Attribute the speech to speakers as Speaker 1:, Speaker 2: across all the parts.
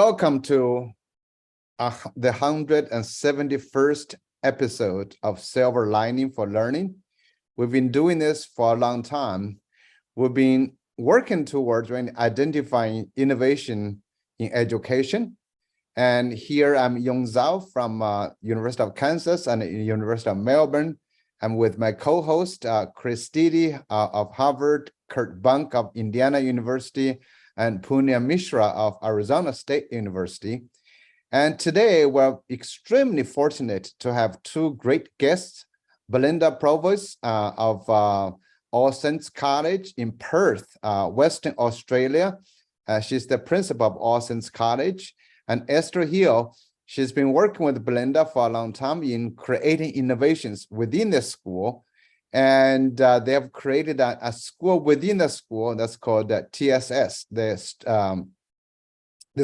Speaker 1: Welcome to the 171st episode of Silver Lining for Learning. We've been doing this for a long time. We've been working towards identifying innovation in education. And here I'm Yong Zhao from University of Kansas and University of Melbourne. I'm with my co-host, Chris Didi of Harvard, Kurt Bunk of Indiana University, and Punya Mishra of Arizona State University. And today we're extremely fortunate to have two great guests, Belinda Provis of All Saints College in Perth, Western Australia. She's the principal of All Saints College. And Esther Hill, she's been working with Belinda for a long time in creating innovations within the school. And they have created a school within the school that's called TSS, the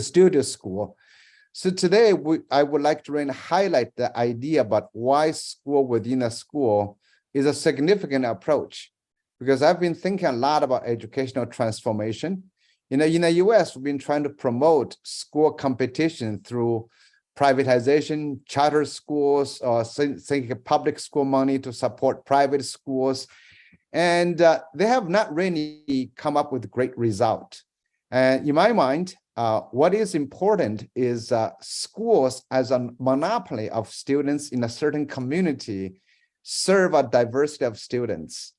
Speaker 1: studio school. So today I would like to really highlight the idea about why school within a school is a significant approach, because I've been thinking a lot about educational transformation. In the US, we've been trying to promote school competition through privatization, charter schools, or thinking public school money to support private schools. And they have not really come up with great result. And in my mind, what is important is schools as a monopoly of students in a certain community serve a diversity of students.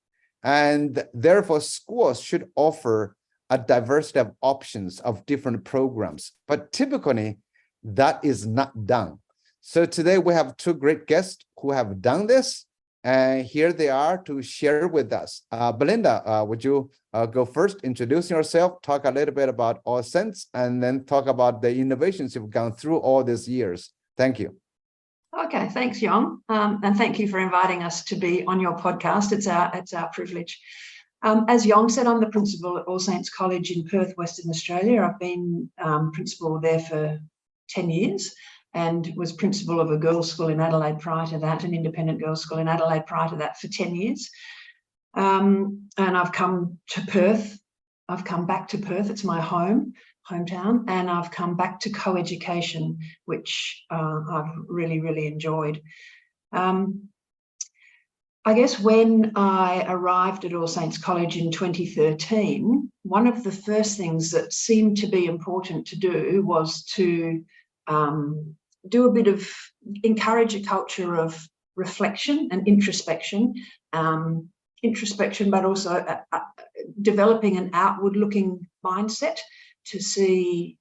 Speaker 1: And therefore, schools should offer a diversity of options of different programs. But typically, that is not done. So today we have two great guests who have done this, and here they are to share with us. Belinda, would you go first, introduce yourself, talk a little bit about All Saints, and then talk about the innovations you've gone through all these years. Thank you.
Speaker 2: Okay, thanks, Yong, and thank you for inviting us to be on your podcast. It's our privilege. As Yong said, I'm the principal at All Saints College in Perth, Western Australia. I've been principal there for 10 years and was principal of a girls' school in Adelaide prior to that, an independent girls' school in Adelaide prior to that for 10 years. And I've come to Perth. I've come back to Perth. It's my hometown, and I've come back to co-education, which I've really, really enjoyed. I guess when I arrived at All Saints College in 2013, one of the first things that seemed to be important to do was to encourage a culture of reflection and introspection, but also developing an outward-looking mindset to see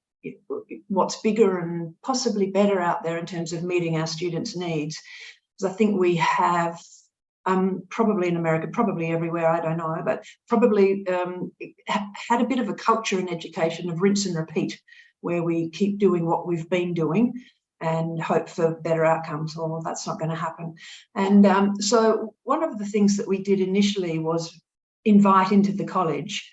Speaker 2: what's bigger and possibly better out there in terms of meeting our students' needs. Because I think we have, probably in America, probably everywhere, I don't know, but probably had a bit of a culture in education of rinse and repeat, where we keep doing what we've been doing and hope for better outcomes. Well, that's not going to happen. And so one of the things that we did initially was invite into the college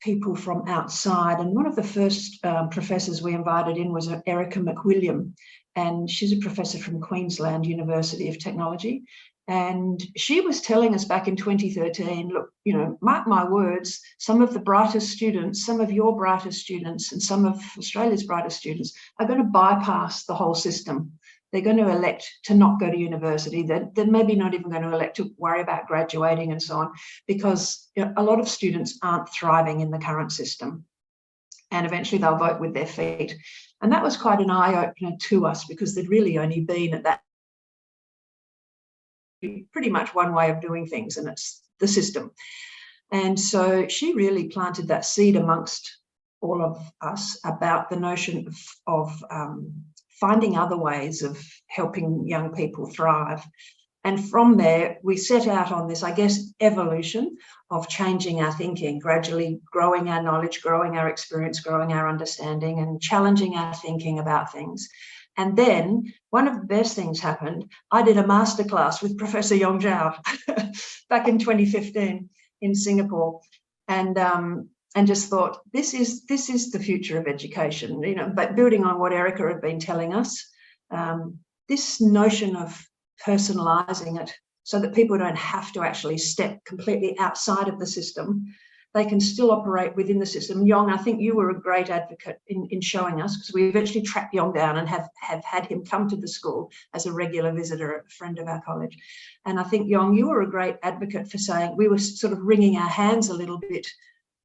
Speaker 2: people from outside. And one of the first professors we invited in was Erica McWilliam, and she's a professor from Queensland University of Technology. And she was telling us back in 2013, look, mark my words, some of the brightest students, some of your brightest students, and some of Australia's brightest students are going to bypass the whole system. They're going to elect to not go to university. They're maybe not even going to elect to worry about graduating and so on, because a lot of students aren't thriving in the current system. And eventually they'll vote with their feet. And that was quite an eye-opener to us, because there'd really only been at that pretty much one way of doing things, and it's the system. And so she really planted that seed amongst all of us about the notion of finding other ways of helping young people thrive. And from there, we set out on this, I guess, evolution of changing our thinking, gradually growing our knowledge, growing our experience, growing our understanding, and challenging our thinking about things. And then one of the best things happened. I did a masterclass with Professor Yong Zhao back in 2015 in Singapore, and just thought, this is the future of education. But building on what Erica had been telling us, this notion of personalising it so that people don't have to actually step completely outside of the system they can still operate within the system. Yong, I think you were a great advocate in showing us, because we eventually tracked Yong down and have had him come to the school as a regular visitor, a friend of our college. And I think, Yong, you were a great advocate for saying, we were sort of wringing our hands a little bit,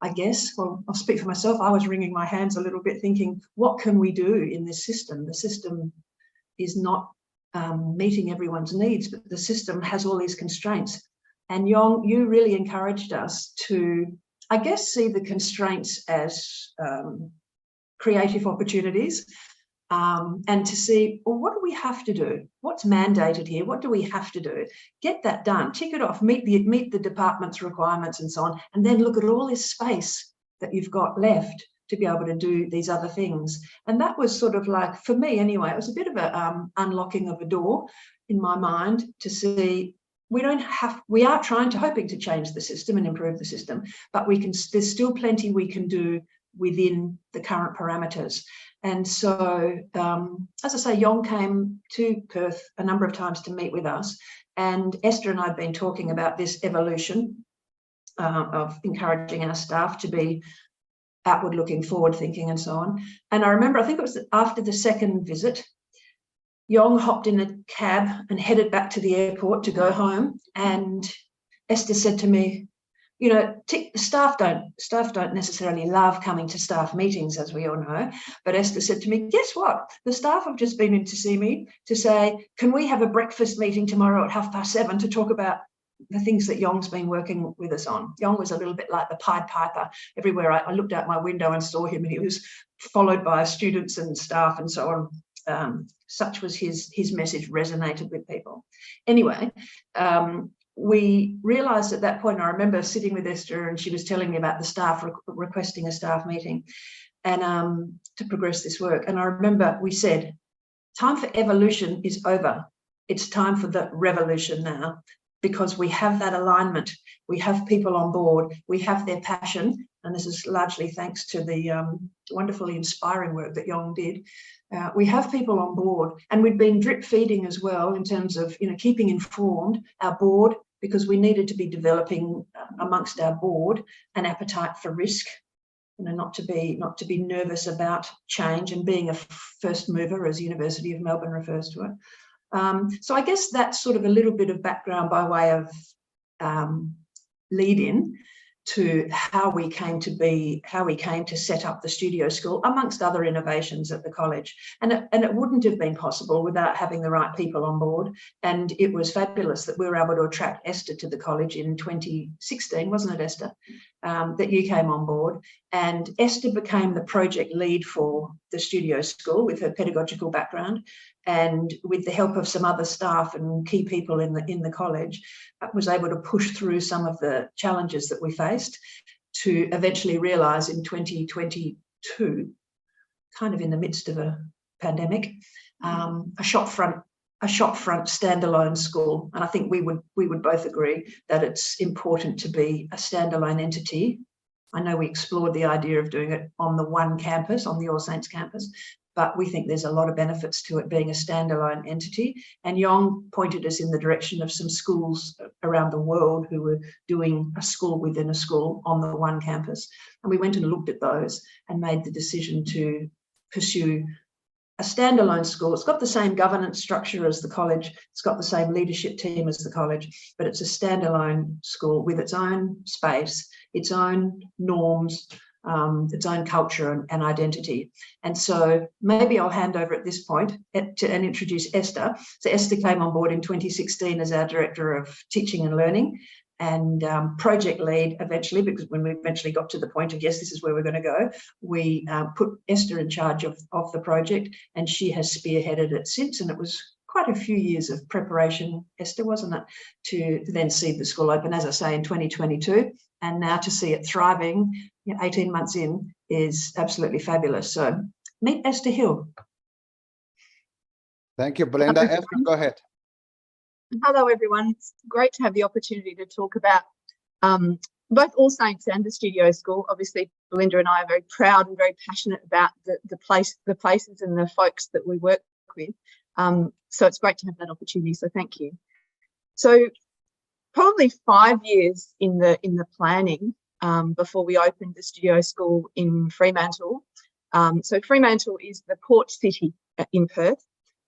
Speaker 2: I guess. Well, I'll speak for myself. I was wringing my hands a little bit thinking, what can we do in this system? The system is not meeting everyone's needs, but the system has all these constraints. And Yong, you really encouraged us to, I guess, see the constraints as creative opportunities, and to see, well, what do we have to do? What's mandated here? What do we have to do? Get that done, tick it off, meet the department's requirements and so on, and then look at all this space that you've got left to be able to do these other things. And that was sort of like, for me anyway, it was a bit of a unlocking of a door in my mind to see, we are hoping to change the system and improve the system, but there's still plenty we can do within the current parameters. And so, as I say, Yong came to Perth a number of times to meet with us, and Esther and I have been talking about this evolution of encouraging our staff to be outward looking, forward thinking and so on. And I remember, I think it was after the second visit, Yong hopped in a cab and headed back to the airport to go home. And Esther said to me, you know, staff don't necessarily love coming to staff meetings, as we all know. But Esther said to me, guess what? The staff have just been in to see me to say, can we have a breakfast meeting tomorrow at 7:30 to talk about the things that Yong's been working with us on. Yong was a little bit like the Pied Piper. Everywhere I looked out my window and saw him, and he was followed by students and staff and so on. Such was his message, resonated with people. Anyway, we realised at that point, I remember sitting with Esther and she was telling me about the staff requesting a staff meeting and to progress this work. And I remember we said, time for evolution is over. It's time for the revolution now, because we have that alignment. We have people on board. We have their passion. And this is largely thanks to the wonderfully inspiring work that Yong did. We have people on board, and we've been drip feeding as well in terms of, you know, keeping informed our board, because we needed to be developing amongst our board an appetite for risk, you know, not to be nervous about change and being a first mover, as University of Melbourne refers to it. So I guess that's sort of a little bit of background by way of lead in to how we came to set up the studio school, amongst other innovations at the college. And it wouldn't have been possible without having the right people on board. And it was fabulous that we were able to attract Esther to the college in 2016, wasn't it, Esther? That you came on board. And Esther became the project lead for the studio school with her pedagogical background, and with the help of some other staff and key people in the college, was able to push through some of the challenges that we faced to eventually realise in 2022, kind of in the midst of a pandemic, a shopfront standalone school. And I think we would both agree that it's important to be a standalone entity. I know we explored the idea of doing it on the one campus, on the All Saints campus, but we think there's a lot of benefits to it being a standalone entity. And Yong pointed us in the direction of some schools around the world who were doing a school within a school on the one campus. And we went and looked at those and made the decision to pursue a standalone school. It's got the same governance structure as the college. It's got the same leadership team as the college, but it's a standalone school with its own space, its own norms, its own culture and identity. And so maybe I'll hand over at this point and introduce Esther. So Esther came on board in 2016 as our Director of Teaching and Learning and project lead eventually, because when we eventually got to the point of, yes, this is where we're going to go, we put Esther in charge of the project, and she has spearheaded it since. And it was quite a few years of preparation, Esther, wasn't it, to then see the school open, as I say, in 2022, and now to see it thriving 18 months in is absolutely fabulous. So meet Esther Hill.
Speaker 1: Thank you, Belinda. Esther, go ahead.
Speaker 3: Hello, everyone. It's great to have the opportunity to talk about both All Saints and the Studio School. Obviously, Belinda and I are very proud and very passionate about the places and the folks that we work with. So it's great to have that opportunity. So thank you. So probably 5 years in the planning, before we opened the studio school in Fremantle. So Fremantle is the port city in Perth,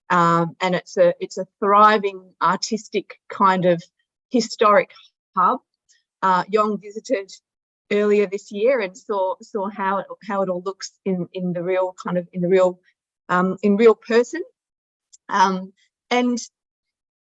Speaker 3: and it's a thriving artistic kind of historic hub. Yong visited earlier this year and saw how it all looks in real person, and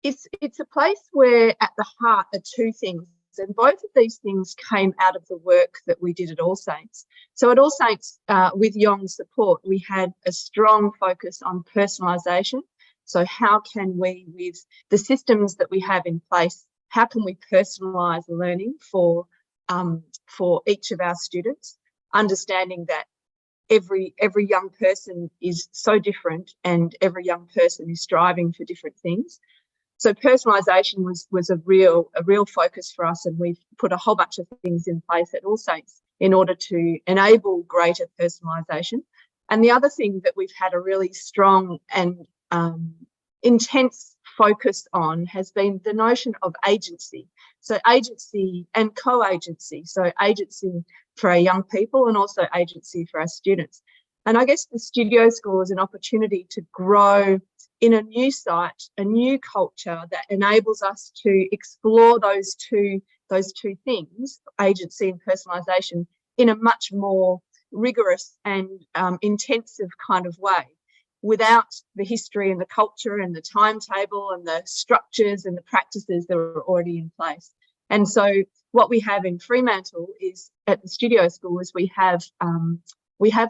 Speaker 3: it's a place where at the heart are two things, and both of these things came out of the work that we did at All Saints. So at All Saints, with Yong's support, we had a strong focus on personalisation. So how can we, with the systems that we have in place, how can we personalise learning for each of our students, understanding that every young person is so different and every young person is striving for different things. So personalisation was a real focus for us, and we've put a whole bunch of things in place at All Saints in order to enable greater personalisation. And the other thing that we've had a really strong and intense focus on has been the notion of agency. So agency and co-agency. So agency for our young people and also agency for our students. And I guess the studio school is an opportunity to grow in a new site, a new culture that enables us to explore those two things, agency and personalisation, in a much more rigorous and intensive kind of way, without the history and the culture and the timetable and the structures and the practices that are already in place. And so what we have in Fremantle is, at the studio school, is we have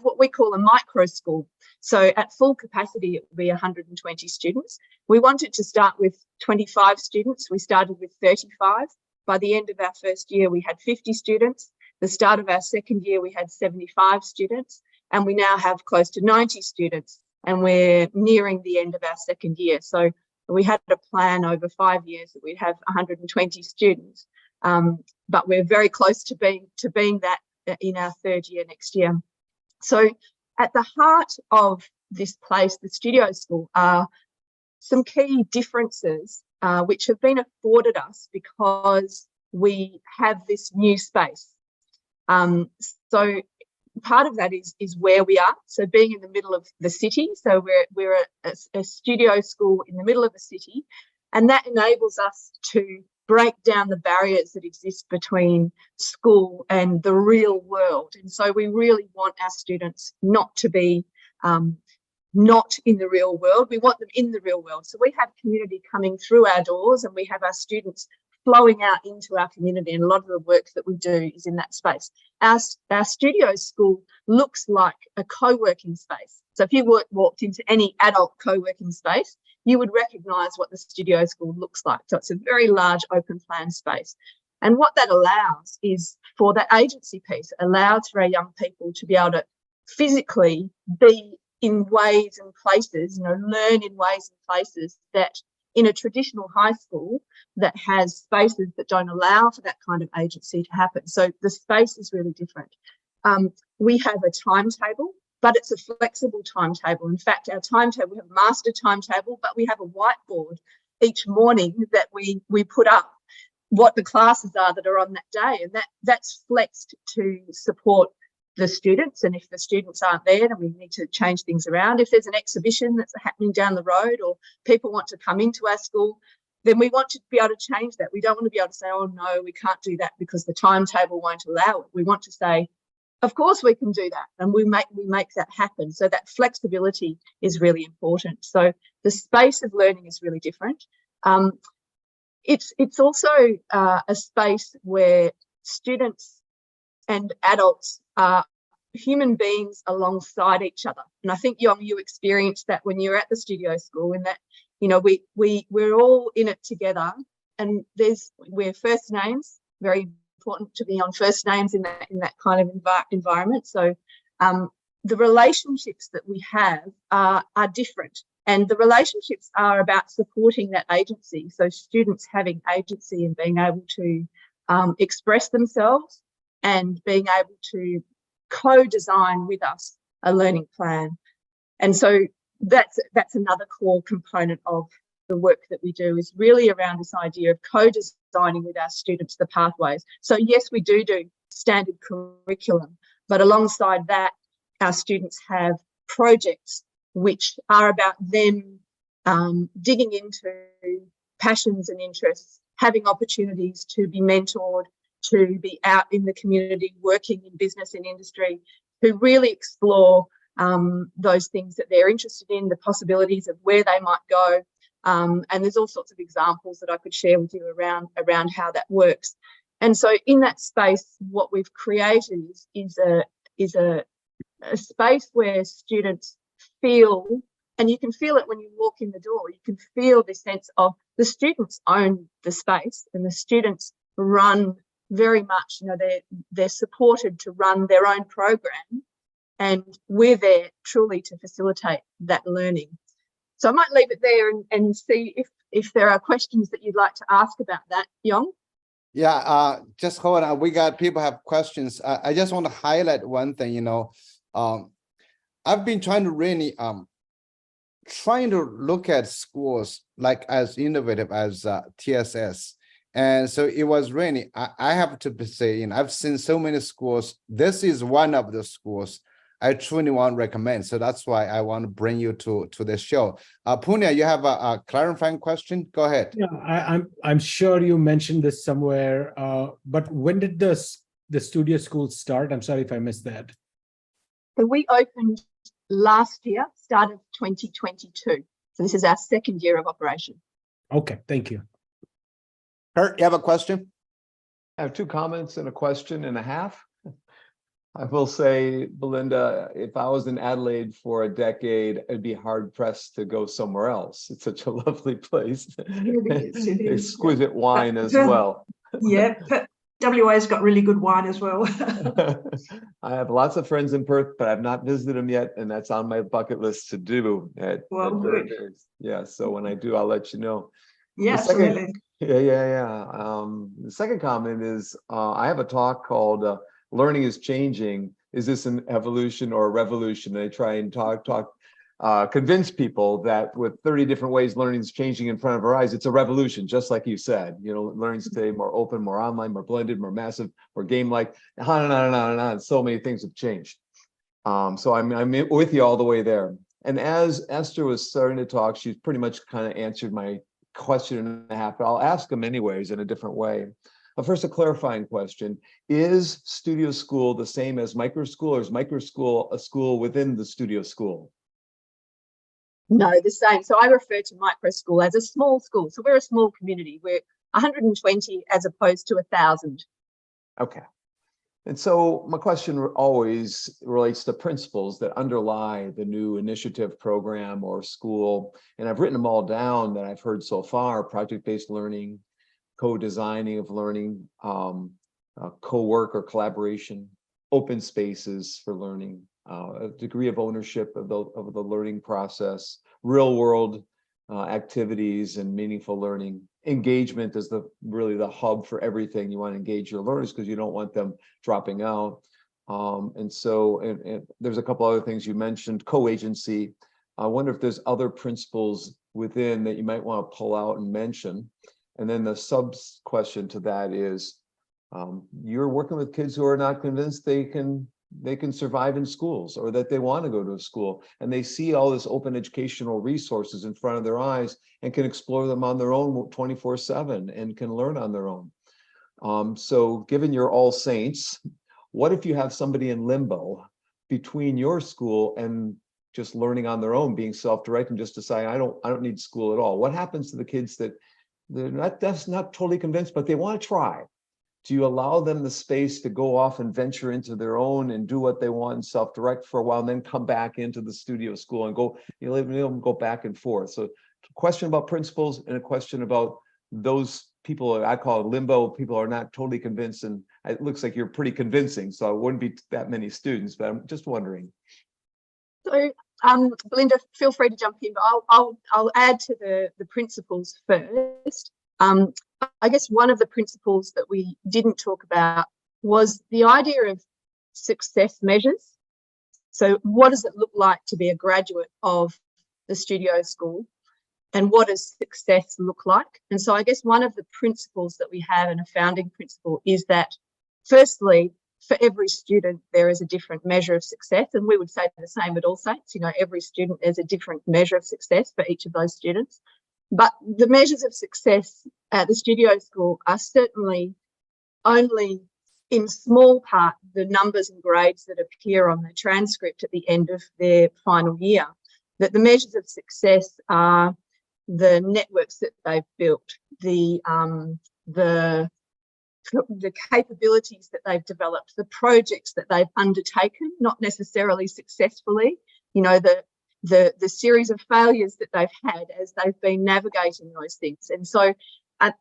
Speaker 3: what we call a micro school. So at full capacity, it will be 120 students. We wanted to start with 25 students. We started with 35. By the end of our first year, we had 50 students. The start of our second year, we had 75 students, and we now have close to 90 students, and we're nearing the end of our second year. So we had a plan over 5 years that we'd have 120 students, but we're very close to being that in our third year next year. So at the heart of this place, the studio school, are some key differences which have been afforded us because we have this new space. So part of that is where we are. So being in the middle of the city, so we're a studio school in the middle of the city, and that enables us to break down the barriers that exist between school and the real world. And so we really want our students not to be not in the real world. We want them in the real world. So we have community coming through our doors, and we have our students flowing out into our community, and a lot of the work that we do is in that space. Our studio school looks like a co-working space. So if you walked into any adult co-working space, you would recognise what the studio school looks like. So it's a very large open plan space. And what that allows is for that agency piece, it allows for our young people to be able to physically be in ways and places, learn in ways and places that in a traditional high school that has spaces that don't allow for that kind of agency to happen. So the space is really different. We have a timetable, but it's a flexible timetable. In fact, our timetable, we have a master timetable, but we have a whiteboard each morning that we put up what the classes are that are on that day, and that's flexed to support the students. And if the students aren't there, then we need to change things around. If there's an exhibition that's happening down the road, or people want to come into our school, then we want to be able to change that. We don't want to be able to say, oh no, we can't do that because the timetable won't allow it. We want to say, of course we can do that, and we make that happen. So that flexibility is really important. So the space of learning is really different. It's also a space where students and adults are human beings alongside each other. And I think, Yong, you experienced that when you were at the studio school, in that, we're all in it together, and we're first names, very important to be on first names in that kind of environment. So the relationships that we have are different, and the relationships are about supporting that agency. So students having agency and being able to express themselves and being able to co-design with us a learning plan. And so that's another core component of the work that we do, is really around this idea of co-designing with our students the pathways. So yes, we do standard curriculum. But alongside that, our students have projects which are about them digging into passions and interests, having opportunities to be mentored, to be out in the community, working in business and industry, to really explore those things that they're interested in, the possibilities of where they might go. And there's all sorts of examples that I could share with you around how that works. And so in that space, what we've created is a space where students feel, and you can feel it when you walk in the door, you can feel this sense of the students own the space, and the students run very much, they're supported to run their own program, and we're there truly to facilitate that learning. So I might leave it there and see if there are questions that you'd like to ask about that, Yong.
Speaker 1: Yeah, just hold on. We got people have questions. I just want to highlight one thing, I've been trying to really look at schools like as innovative as TSS. And so it was really, I have to say, I've seen so many schools. This is one of the schools I truly want to recommend. So that's why I want to bring you to this show. Punya, you have a clarifying question? Go ahead.
Speaker 4: Yeah, I'm sure you mentioned this somewhere, but when did the studio school start? I'm sorry if I missed that.
Speaker 3: So we opened last year, start of 2022. So this is our second year of operation.
Speaker 4: Okay, thank you.
Speaker 1: Kurt, you have a question?
Speaker 5: I have two comments and a question and a half. I will say, Belinda, if I was in Adelaide for a decade, I'd be hard pressed to go somewhere else. It's such a lovely place.
Speaker 2: It is.
Speaker 5: Exquisite wine as well.
Speaker 2: Yeah, WA's got really good wine as well.
Speaker 5: I have lots of friends in Perth, but I've not visited them yet, and that's on my bucket list to do.
Speaker 2: Good.
Speaker 5: Yeah, so when I do, I'll let you know.
Speaker 2: Yeah, absolutely.
Speaker 5: The second comment is I have a talk called Learning is Changing. Is this an evolution or a revolution? And I try and convince people that with 30 different ways learning is changing in front of our eyes, it's a revolution, just like you said. Learning today more open, more online, more blended, more massive, more game-like, on and on and on and on. So many things have changed. So I'm with you all the way there. And as Esther was starting to talk, she's pretty much kind of answered my question and a half, but I'll ask them anyways in a different way. First, a clarifying question. Is studio school the same as micro school, or is micro school a school within the studio school?
Speaker 3: No, the same. So I refer to micro school as a small school. So we're a small community. We're 120 as opposed to 1,000.
Speaker 5: Okay. And so my question always relates to principles that underlie the new initiative program or school. And I've written them all down that I've heard so far: project-based learning, co-designing of learning, co-work or collaboration, open spaces for learning, a degree of ownership of the learning process, real world activities and meaningful learning. Engagement is really the hub for everything. You want to engage your learners because you don't want them dropping out. And there's a couple other things you mentioned. Co-agency. I wonder if there's other principles within that you might want to pull out and mention. And then the sub question to that is, you're working with kids who are not convinced they can survive in schools, or that they want to go to a school, and they see all this open educational resources in front of their eyes and can explore them on their own 24/7 and can learn on their own. So given you're all saints, what if you have somebody in limbo between your school and just learning on their own, being self-directed, and just decide, I don't need school at all? What happens to the kids that they're not totally convinced, but they want to try? Do you allow them the space to go off and venture into their own and do what they want and self-direct for a while, and then come back into the studio school and go, go back and forth? So a question about principles and a question about those people I call limbo, people are not totally convinced, and it looks like you're pretty convincing, so it wouldn't be that many students, but I'm just wondering.
Speaker 3: So Belinda, feel free to jump in, but I'll add to the principles first. I guess one of the principles that we didn't talk about was the idea of success measures. So what does it look like to be a graduate of the studio school, and what does success look like? And so I guess one of the principles that we have, and a founding principle, is that firstly, for every student, there is a different measure of success. And we would say the same at All Saints. You know, every student, there's a different measure of success for each of those students. But the measures of success at the studio school are certainly only in small part the numbers and grades that appear on the transcript at the end of their final year. That the measures of success are the networks that they've built, the capabilities that they've developed, the projects that they've undertaken, not necessarily successfully, you know, the series of failures that they've had as they've been navigating those things. And so,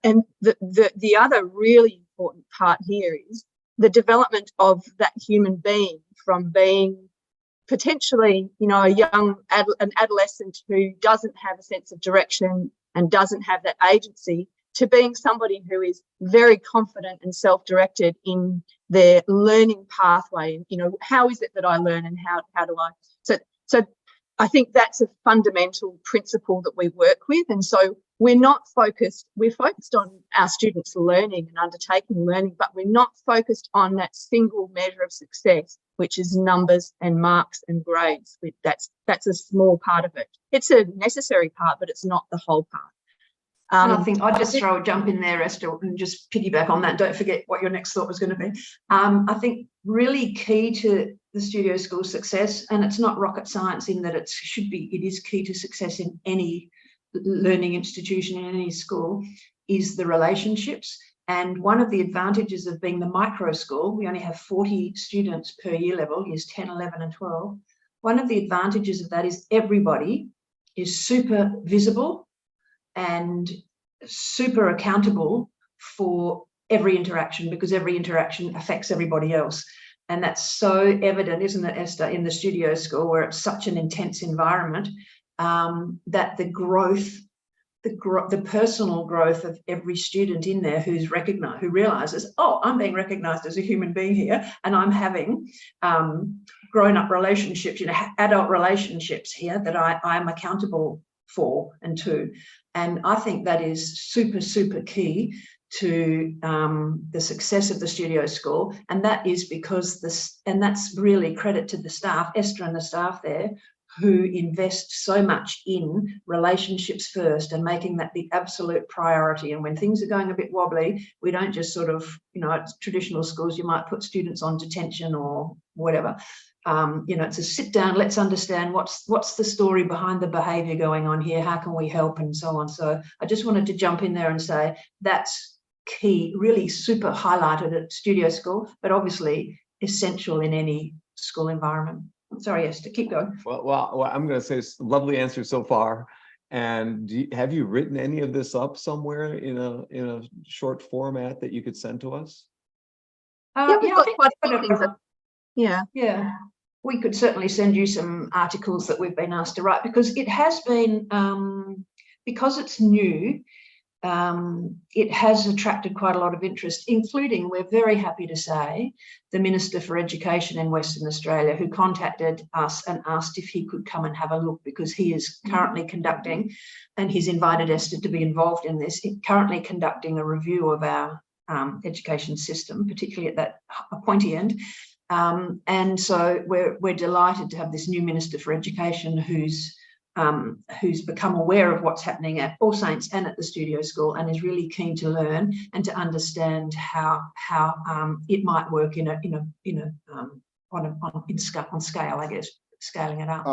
Speaker 3: and the other really important part here is the development of that human being from being potentially, you know, an adolescent who doesn't have a sense of direction and doesn't have that agency, to being somebody who is very confident and self-directed in their learning pathway. You know, how is it that I learn, and how do I? So I think that's a fundamental principle that we work with. And so we're focused on our students learning and undertaking learning, but we're not focused on that single measure of success, which is numbers and marks and grades. That's a small part of it. It's a necessary part, but it's not the whole part.
Speaker 2: And I think I'd just throw a jump in there, Esther, and just piggyback on that. Don't forget what your next thought was going to be. I think really key to the studio school success, and it's not rocket science in that it is key to success in any learning institution, in any school, is the relationships. And one of the advantages of being the micro school, we only have 40 students per year level, years 10, 11 and 12. One of the advantages of that is everybody is super visible and super accountable for every interaction, because every interaction affects everybody else. And that's so evident, isn't it, Esther, in the studio school, where it's such an intense environment, that the personal growth of every student in there who realizes, oh, I'm being recognized as a human being here, and I'm having grown-up relationships, you know, adult relationships here that I'm accountable for and to. And I think that is super, super key to the success of the studio school. And that is because that's really credit to the staff, Esther and the staff there, who invest so much in relationships first and making that the absolute priority. And when things are going a bit wobbly, we don't just sort of, you know, at traditional schools, you might put students on detention or whatever. You know, it's a sit down, let's understand what's the story behind the behavior going on here, how can we help, and so on. So I just wanted to jump in there and say that's key, really super highlighted at studio school, but obviously essential in any school environment. Sorry, Esther, keep going.
Speaker 5: Well, I'm going to say it's a lovely answer so far. And have you written any of this up somewhere in a short format that you could send to us?
Speaker 3: Yeah, we've got quite a few things.
Speaker 2: Yeah. We could certainly send you some articles that we've been asked to write, because it has been, because it's new, it has attracted quite a lot of interest, including, we're very happy to say, the Minister for Education in Western Australia, who contacted us and asked if he could come and have a look, because he is currently conducting, and he's invited Esther to be involved in this, currently conducting a review of our education system, particularly at that pointy end. And so we're delighted to have this new Minister for Education who's become aware of what's happening at All Saints and at the studio school, and is really keen to learn and to understand how it might work on scale, I guess, scaling it up.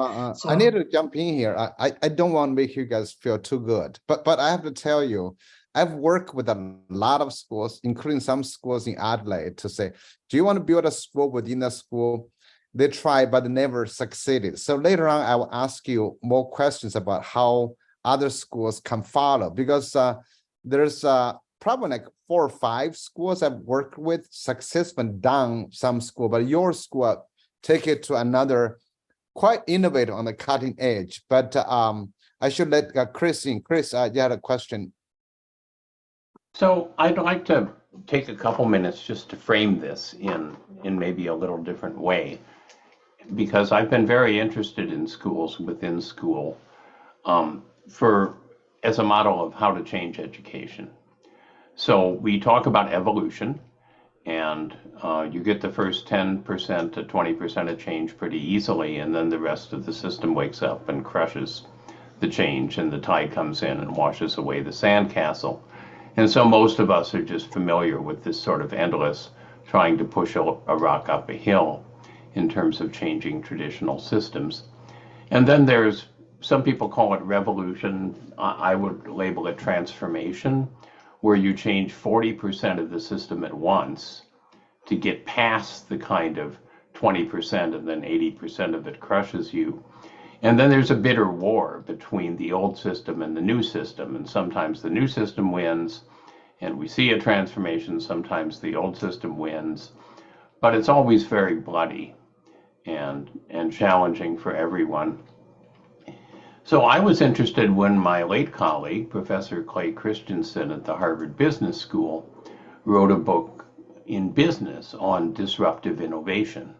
Speaker 1: I need to jump in here. I don't want to make you guys feel too good, but I have to tell you, I've worked with a lot of schools, including some schools in Adelaide, to say, do you want to build a school within a school? They tried, but they never succeeded. So later on, I will ask you more questions about how other schools can follow, because there's probably like 4 or 5 schools I've worked with successfully done some school, but your school take it to another quite innovative on the cutting edge. But I should let Chris in. Chris, you had a question.
Speaker 6: So I'd like to take a couple minutes just to frame this in maybe a little different way, because I've been very interested in schools within school as a model of how to change education. So we talk about evolution, and you get the first 10% to 20% of change pretty easily, and then the rest of the system wakes up and crushes the change, and the tide comes in and washes away the sandcastle. And so most of us are just familiar with this sort of endless trying to push a rock up a hill in terms of changing traditional systems. And then there's, some people call it revolution. I would label it transformation, where you change 40% of the system at once to get past the kind of 20% and then 80% of it crushes you. And then there's a bitter war between the old system and the new system. And sometimes the new system wins and we see a transformation. Sometimes the old system wins, but it's always very bloody and challenging for everyone. So I was interested when my late colleague, Professor Clay Christensen at the Harvard Business School, wrote a book in business on disruptive innovation,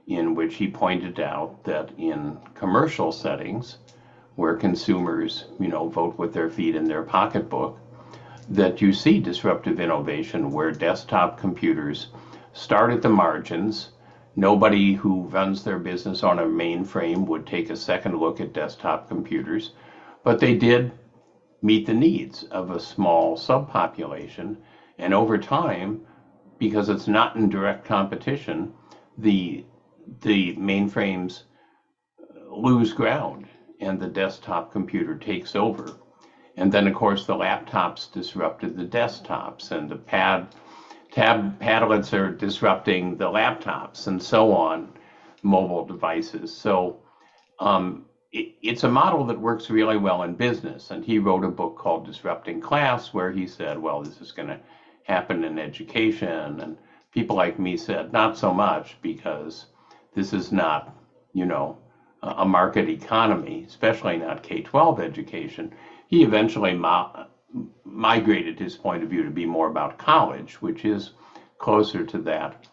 Speaker 6: in which he pointed out that in commercial settings where consumers, vote with their feet in their pocketbook, that you see disruptive innovation where desktop computers start at the margins. Nobody who runs their business on a mainframe would take a second look at desktop computers, but they did meet the needs of a small subpopulation. And over time, because it's not in direct competition, the mainframes lose ground and the desktop computer takes over. And then, of course, the laptops disrupted the desktops, and the padlets are disrupting the laptops, and so on, mobile devices. So it's a model that works really well in business. And he wrote a book called Disrupting Class, where he said, well, this is going to happen in education. And people like me said, not so much, because this is not, a market economy, especially not K-12 education. He eventually migrated his point of view to be more about college, which is closer to that.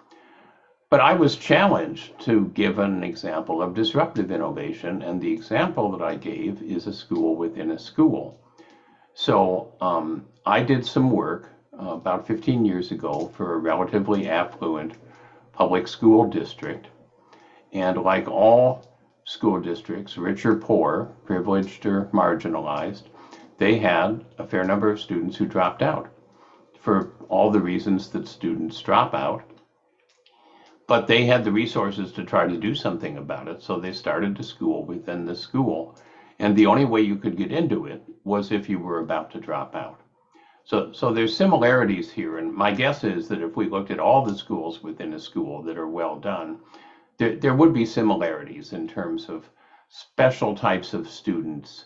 Speaker 6: But I was challenged to give an example of disruptive innovation, and the example that I gave is a school within a school. So I did some work about 15 years ago for a relatively affluent public school district. And like all school districts, rich or poor, privileged or marginalized, they had a fair number of students who dropped out for all the reasons that students drop out. But they had the resources to try to do something about it, so they started a school within the school. And the only way you could get into it was if you were about to drop out. So there's similarities here, and my guess is that if we looked at all the schools within a school that are well done, there would be similarities in terms of special types of students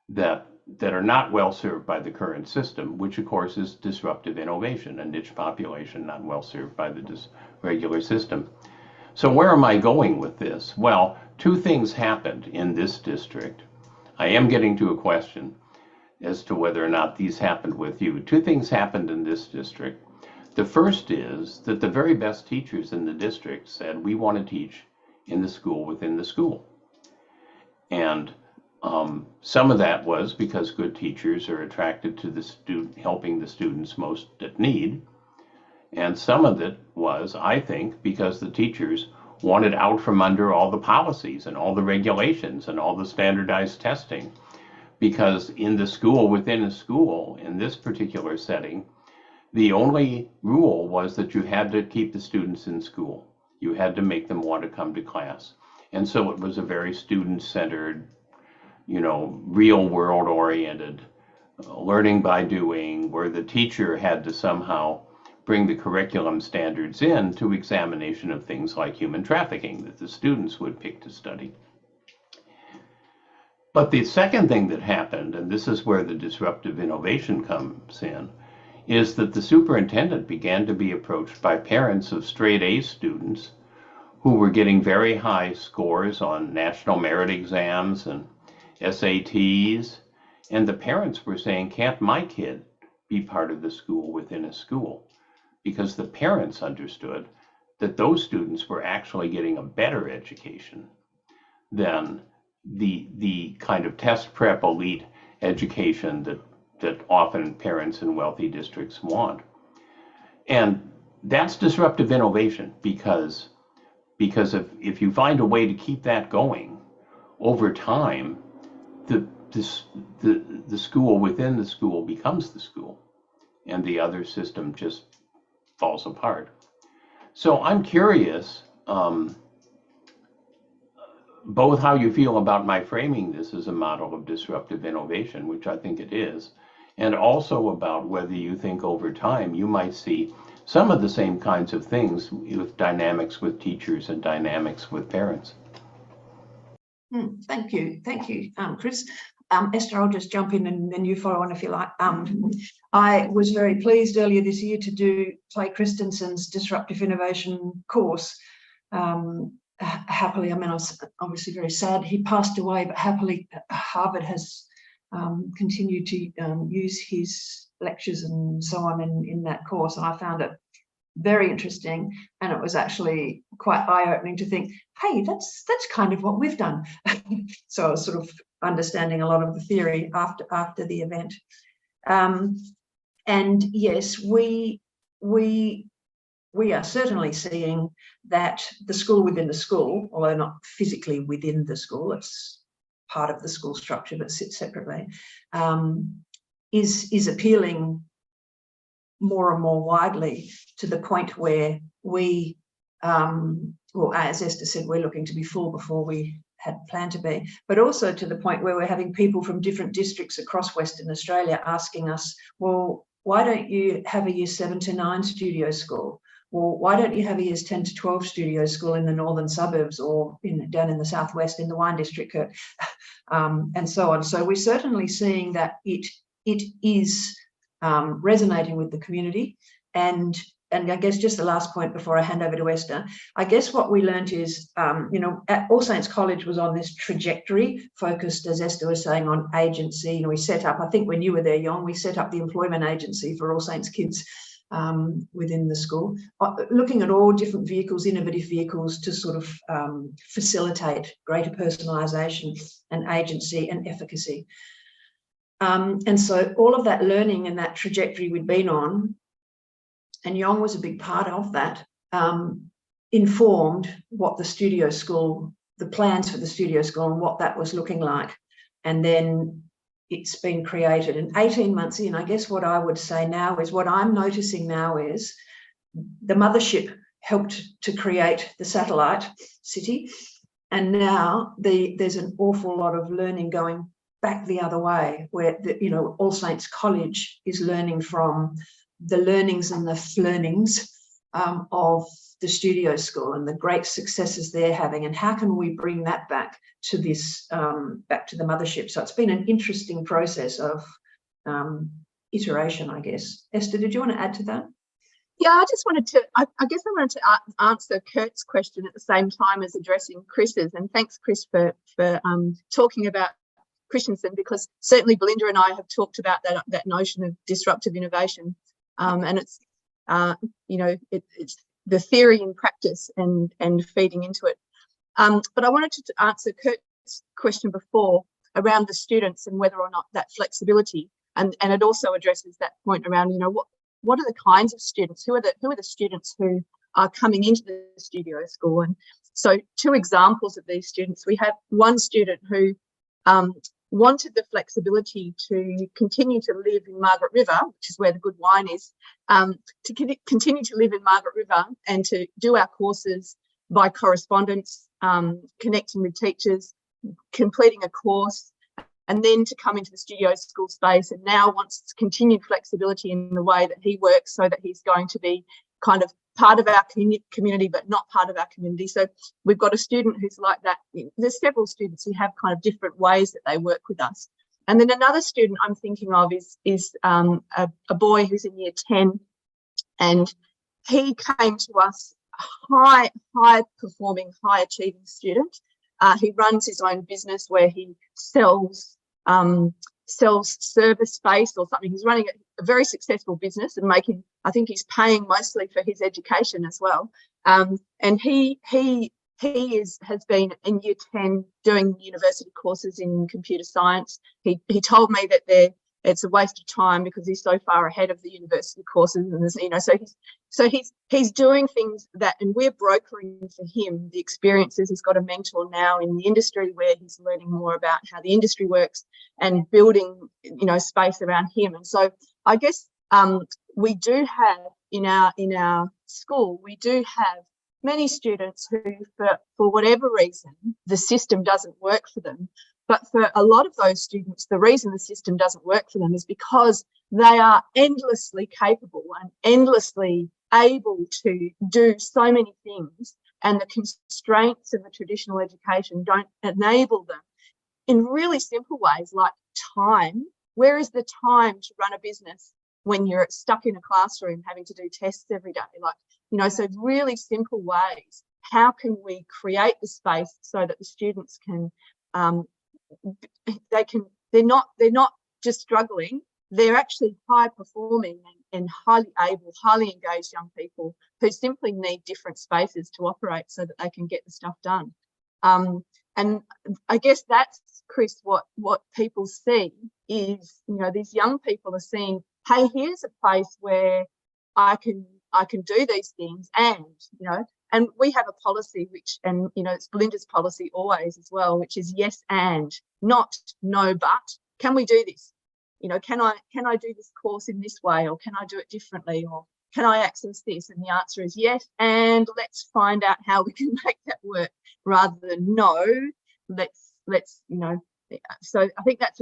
Speaker 6: that are not well served by the current system, which of course is disruptive innovation, a niche population not well served by the regular system. So where am I going with this? Well, two things happened in this district. I am getting to a question as to whether or not these happened with you. Two things happened in this district. The first is that the very best teachers in the district said, we want to teach in the school within the school. And some of that was because good teachers are attracted to the student, helping the students most at need. And some of it was, I think, because the teachers wanted out from under all the policies and all the regulations and all the standardized testing. Because in the school within a school, in this particular setting, the only rule was that you had to keep the students in school. You had to make them want to come to class. And so it was a very student-centered, real world oriented learning by doing, where the teacher had to somehow bring the curriculum standards in to examination of things like human trafficking that the students would pick to study. But the second thing that happened, and this is where the disruptive innovation comes in, is that the superintendent began to be approached by parents of straight A students who were getting very high scores on national merit exams and SATs, and the parents were saying, can't my kid be part of the school within a school? Because the parents understood that those students were actually getting a better education than the kind of test prep elite education that often parents in wealthy districts want. And that's disruptive innovation, because if you find a way to keep that going over time, the school within the school becomes the school, and the other system just falls apart. So I'm curious, both how you feel about my framing this as a model of disruptive innovation, which I think it is, and also about whether you think over time you might see some of the same kinds of things with dynamics with teachers and dynamics with parents.
Speaker 2: Thank you, Chris. Esther, I'll just jump in and then you follow on if you like. I was very pleased earlier this year to do Clay Christensen's Disruptive Innovation course. Happily, I mean, I was obviously very sad he passed away, but happily Harvard has continued to use his lectures and so on in that course, and I found it very interesting, and it was actually quite eye-opening to think, hey, that's kind of what we've done. So I was sort of understanding a lot of the theory after the event. And yes, we are certainly seeing that the school within the school, although not physically within the school, it's part of the school structure but sits separately, is appealing more and more widely, to the point where we, well, as Esther said, we're looking to be full before we had planned to be, but also to the point where we're having people from different districts across Western Australia asking us, well, why don't you have a years 7 to 9 studio school? Well, why don't you have a years 10 to 12 studio school in the northern suburbs, or down in the southwest in the wine district, and so on. So we're certainly seeing that it is resonating with the community. And I guess just the last point before I hand over to Esther, I guess what we learned is, at All Saints College was on this trajectory focused, as Esther was saying, on agency. We set up, I think when you were there, Jon, we set up the employment agency for All Saints kids within the school, looking at all different vehicles, innovative vehicles, to sort of facilitate greater personalisation and agency and efficacy. And so all of that learning and that trajectory we'd been on, and Jon was a big part of that, informed what the studio school, the plans for the studio school and what that was looking like. And then it's been created. And 18 months in, I guess what I would say now is, what I'm noticing now is the mothership helped to create the satellite city. And now there's an awful lot of learning going back the other way, where All Saints College is learning from the learnings and the learnings of the studio school and the great successes they're having, and how can we bring that back to this, back to the mothership. So it's been an interesting process of iteration, I guess. Esther, did you want to add to that?
Speaker 3: Yeah, I just wanted to, I guess I wanted to answer Kurt's question at the same time as addressing Chris's, and thanks, Chris, for talking about Christensen, because certainly Belinda and I have talked about that notion of disruptive innovation, and it's it's the theory in practice and feeding into it. But I wanted to answer Kurt's question before around the students and whether or not that flexibility, and it also addresses that point around what are the kinds of students, who are the students who are coming into the studio school. And so 2 examples of these students. We have one student who wanted the flexibility to continue to live in Margaret River, which is where the good wine is, to continue to live in Margaret River and to do our courses by correspondence, connecting with teachers, completing a course, and then to come into the studio school space, and now wants continued flexibility in the way that he works, so that he's going to be kind of part of our community but not part of our community. So we've got a student who's like that. There's several students who have kind of different ways that they work with us. And then another student I'm thinking of is a boy who's in year 10, and he came to us, high performing, high achieving student. He runs his own business where he sells service space or something. He's running a very successful business and I think he's paying mostly for his education as well. And he has been in year 10 doing university courses in computer science. He told me that it's a waste of time because he's so far ahead of the university courses, and he's doing things that, and we're brokering for him the experiences. He's got a mentor now in the industry where he's learning more about how the industry works and building, space around him. And so I guess we do have in our school, we do have many students who, for whatever reason, the system doesn't work for them. But for a lot of those students, the reason the system doesn't work for them is because they are endlessly capable and endlessly able to do so many things, and the constraints of a traditional education don't enable them in really simple ways like time. Where is the time to run a business when you're stuck in a classroom having to do tests every day? So really simple ways. How can we create the space so that the students can they're not just struggling, they're actually high performing and highly able, highly engaged young people who simply need different spaces to operate so that they can get the stuff done. And I guess that's, Chris, what people see is, these young people are seeing, hey, here's a place where I can do these things, and we have a policy which, it's Belinda's policy always as well, which is yes and, not no but. Can we do this? Can I do this course in this way, or can I do it differently, or can I access this? And the answer is yes, and let's find out how we can make that work, rather than no, let's So I think that's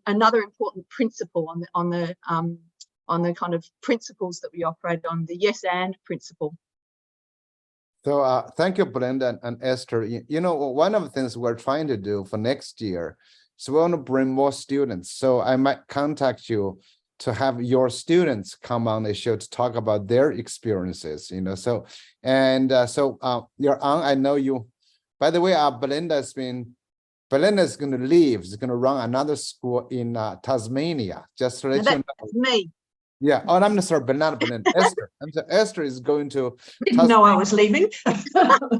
Speaker 3: another important principle on the kind of principles that we operate on, the yes and principle.
Speaker 1: So thank you, Belinda and Esther. One of the things we're trying to do for next year, so we want to bring more students. So I might contact you to have your students come on the show to talk about their experiences, So you're on, I know you, by the way, Belinda's going to leave. She's going to run another school in Tasmania. Just to let you know.
Speaker 3: That's me.
Speaker 1: Yeah. Oh, I'm sorry, but not Belinda. Esther. Esther is going to.
Speaker 2: Didn't know I was leaving.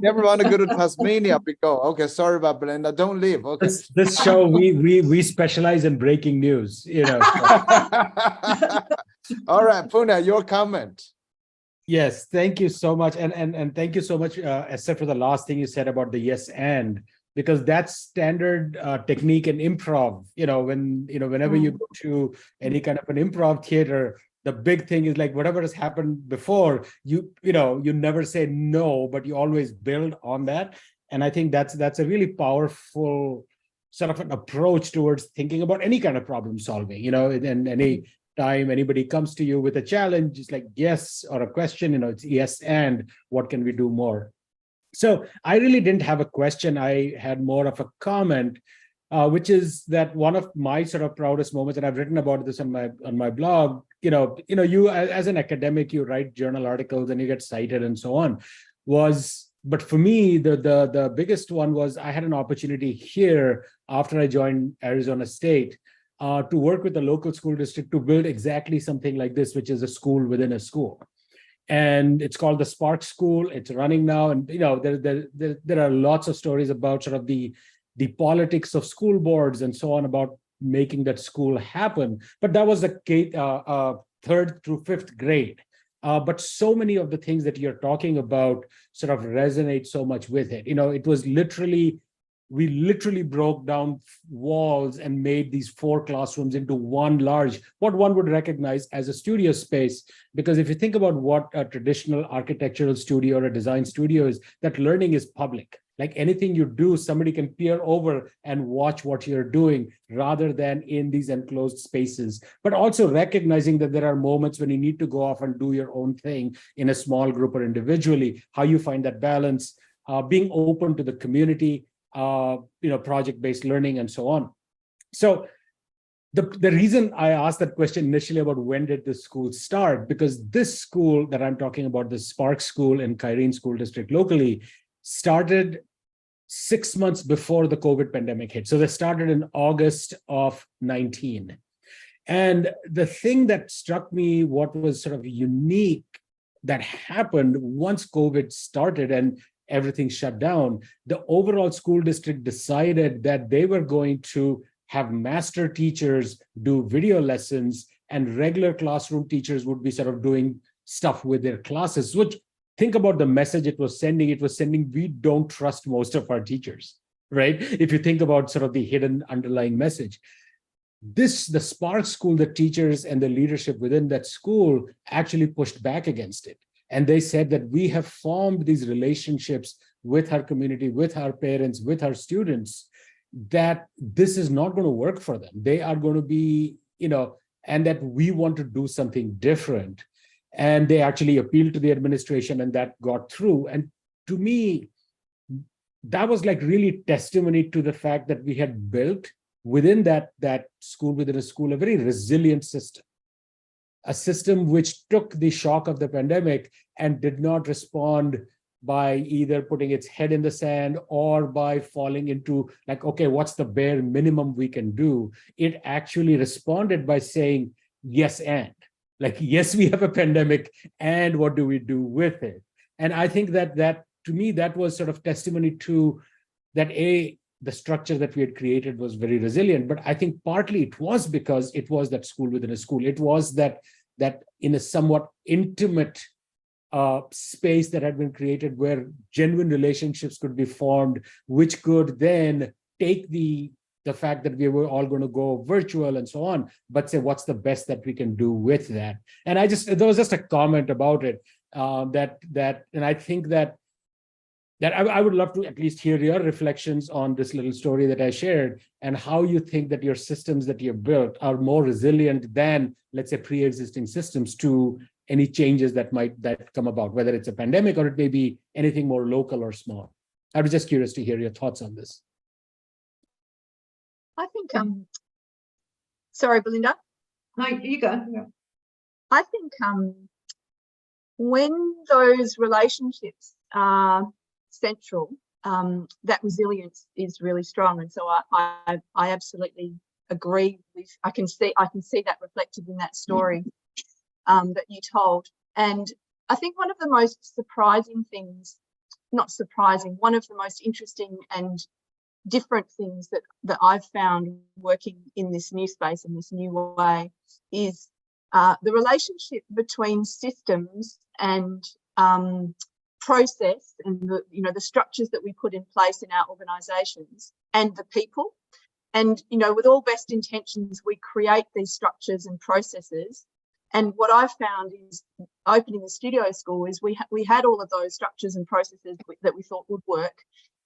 Speaker 1: Never want to go to Tasmania. Okay, sorry about Belinda. Don't leave. Okay.
Speaker 4: This show, we specialize in breaking news.
Speaker 1: All right, Puna, your comment.
Speaker 4: Yes, thank you so much, and thank you so much, Esther, for the last thing you said about the yes and, because that's standard technique in improv. Whenever you go to any kind of an improv theater, the big thing is like whatever has happened before, you never say no, but you always build on that. And I think that's a really powerful sort of an approach towards thinking about any kind of problem solving. And any time anybody comes to you with a challenge, it's like yes, or a question, it's yes and what can we do more. So I really didn't have a question. I had more of a comment, which is that one of my sort of proudest moments, and I've written about this on my blog. You as an academic, you write journal articles and you get cited and so on. But for me, the biggest one was I had an opportunity here after I joined Arizona State to work with the local school district to build exactly something like this, which is a school within a school. And it's called the Spark School. It's running now, and there are lots of stories about sort of the politics of school boards and so on about making that school happen. But that was the third through fifth grade. But so many of the things that you're talking about sort of resonate so much with it. It was we literally broke down walls and made these 4 classrooms into one large, what one would recognize as a studio space. Because if you think about what a traditional architectural studio or a design studio is, that learning is public. Like anything you do, somebody can peer over and watch what you're doing rather than in these enclosed spaces. But also recognizing that there are moments when you need to go off and do your own thing in a small group or individually, how you find that balance, being open to the community, project-based learning and so on. So the reason I asked that question initially about when did the school start, because this school that I'm talking about, the Spark School in Kyrene School District locally, started 6 months before the COVID pandemic hit. So they started in August of 19. And the thing that struck me, what was sort of unique that happened once COVID started and everything shut down, the overall school district decided that they were going to have master teachers do video lessons, and regular classroom teachers would be sort of doing stuff with their classes, which, think about the message it was sending. We don't trust most of our teachers, right? If you think about sort of the hidden underlying message. The Spark School, the teachers and the leadership within that school actually pushed back against it. And they said that we have formed these relationships with our community, with our parents, with our students, that this is not going to work for them. They are going to be, and that we want to do something different. And they actually appealed to the administration, and that got through. And to me, that was like really testimony to the fact that we had built within that school, within a school, a very resilient system, a system which took the shock of the pandemic and did not respond by either putting its head in the sand or by falling into like, okay, what's the bare minimum we can do? It actually responded by saying, yes, and like, yes, we have a pandemic, and what do we do with it? And I think that to me, that was sort of testimony to that, the structure that we had created was very resilient. But I think partly it was because it was that school within a school. It was that in a somewhat intimate space that had been created where genuine relationships could be formed, which could then take the fact that we were all going to go virtual and so on, but say, what's the best that we can do with that? And there was just a comment about it and I think that I would love to at least hear your reflections on this little story that I shared, and how you think that your systems that you've built are more resilient than, let's say, pre-existing systems to any changes that come about, whether it's a pandemic or it may be anything more local or small. I was just curious to hear your thoughts on this.
Speaker 3: I think, sorry, Belinda.
Speaker 2: No, you go.
Speaker 3: I think when those relationships are central, that resilience is really strong. And so I absolutely agree with, I can see that reflected in that story that you told. And I think one of the most surprising things, not surprising, one of the most interesting and different things that I've found working in this new space, in this new way, is the relationship between systems and process and the structures that we put in place in our organizations and the people. And with all best intentions, we create these structures and processes. And what I've found is, opening the studio school, is we had all of those structures and processes that we thought would work,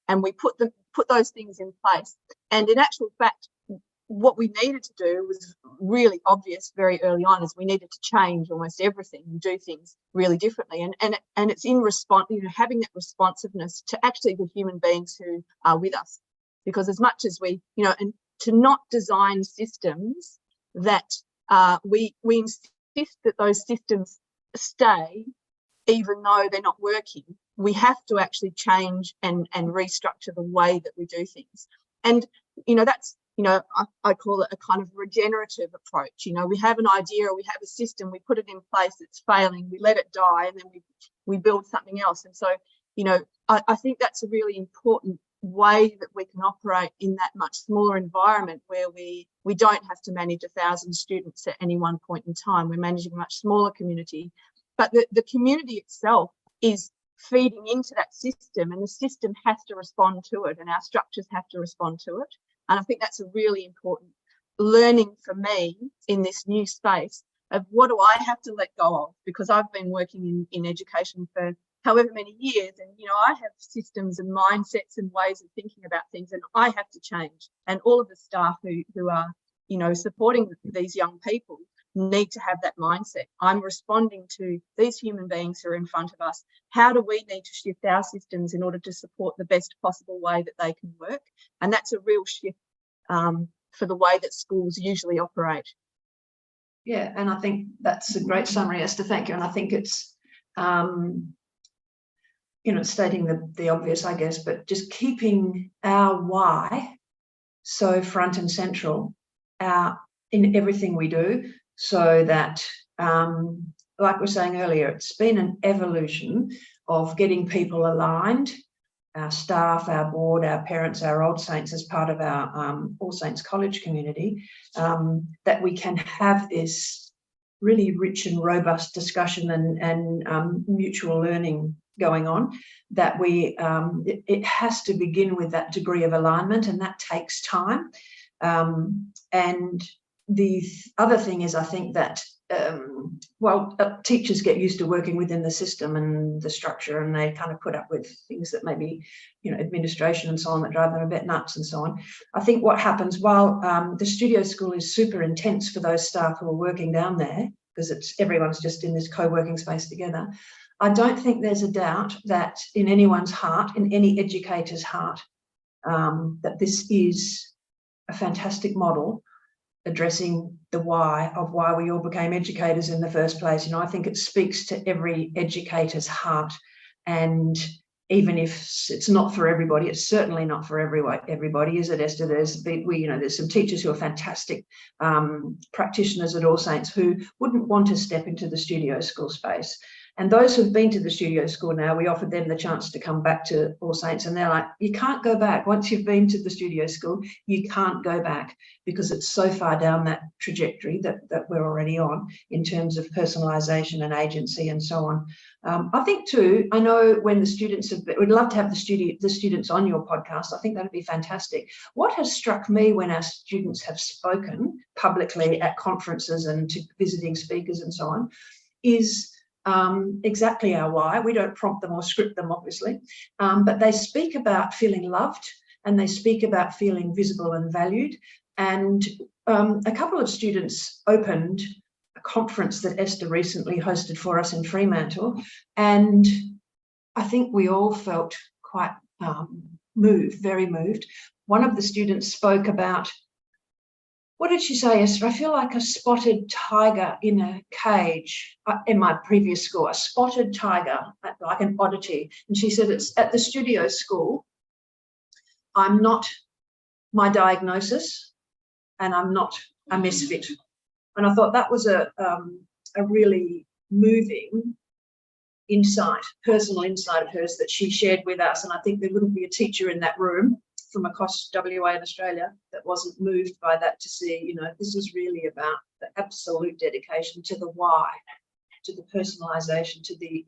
Speaker 3: and we put those things in place. And in actual fact, what we needed to do was really obvious very early on, is we needed to change almost everything and do things really differently. And it's in response, having that responsiveness to actually the human beings who are with us. Because as much as we, and to not design systems that we insist that those systems stay, even though they're not working, we have to actually change and restructure the way that we do things. And, that's, I call it a kind of regenerative approach. We have an idea, or we have a system, we put it in place, it's failing, we let it die, and then we build something else. And so, I think that's a really important way that we can operate in that much smaller environment, where we don't have to manage 1,000 students at any one point in time. We're managing a much smaller community, but the community itself is feeding into that system, and the system has to respond to it, and our structures have to respond to it. And I think that's a really important learning for me in this new space of, what do I have to let go of? Because I've been working in education for however many years, and I have systems and mindsets and ways of thinking about things, and I have to change. And all of the staff who are supporting these young people need to have that mindset. I'm responding to these human beings who are in front of us. How do we need to shift our systems in order to support the best possible way that they can work? And that's a real shift for the way that schools usually operate.
Speaker 2: Yeah, and I think that's a great summary, Esther. Thank you. And I think it's stating the obvious, I guess, but just keeping our why so front and central in everything we do, so that, like we were saying earlier, it's been an evolution of getting people aligned our staff, our board, our parents, our Old Saints as part of our All Saints College community, that we can have this really rich and robust discussion and mutual learning going on, that it has to begin with that degree of alignment, and that takes time. And the other thing is, I think that teachers get used to working within the system and the structure, and they kind of put up with things that maybe, administration and so on, that drive them a bit nuts and so on. I think what happens, while the studio school is super intense for those staff who are working down there, because everyone's just in this co-working space together, I don't think there's a doubt that in anyone's heart, in any educator's heart, that this is a fantastic model addressing the why of why we all became educators in the first place. I think it speaks to every educator's heart, and even if it's not for everybody, it's certainly not for everybody, is it, Esther? There's some teachers who are fantastic practitioners at All Saints who wouldn't want to step into the studio school space. And those who've been to the studio school now, we offered them the chance to come back to All Saints, and they're like, you can't go back. Once you've been to the studio school, you can't go back, because it's so far down that trajectory that we're already on in terms of personalisation and agency and so on. I think too, I know when the students we'd love to have the students on your podcast. I think that'd be fantastic. What has struck me when our students have spoken publicly at conferences and to visiting speakers and so on is exactly our why. We don't prompt them or script them, obviously, but they speak about feeling loved, and they speak about feeling visible and valued. And a couple of students opened a conference that Esther recently hosted for us in Fremantle, and I think we all felt quite moved, very moved. One of the students spoke about, what did she say, Esther? I feel like a spotted tiger in a cage in my previous school, a spotted tiger, like an oddity. And she said, it's at the studio school, I'm not my diagnosis, and I'm not a misfit. And I thought that was a really moving insight, personal insight of hers that she shared with us. And I think there wouldn't be a teacher in that room from across WA and Australia that wasn't moved by that, to see, this is really about the absolute dedication to the why, to the personalisation, to the,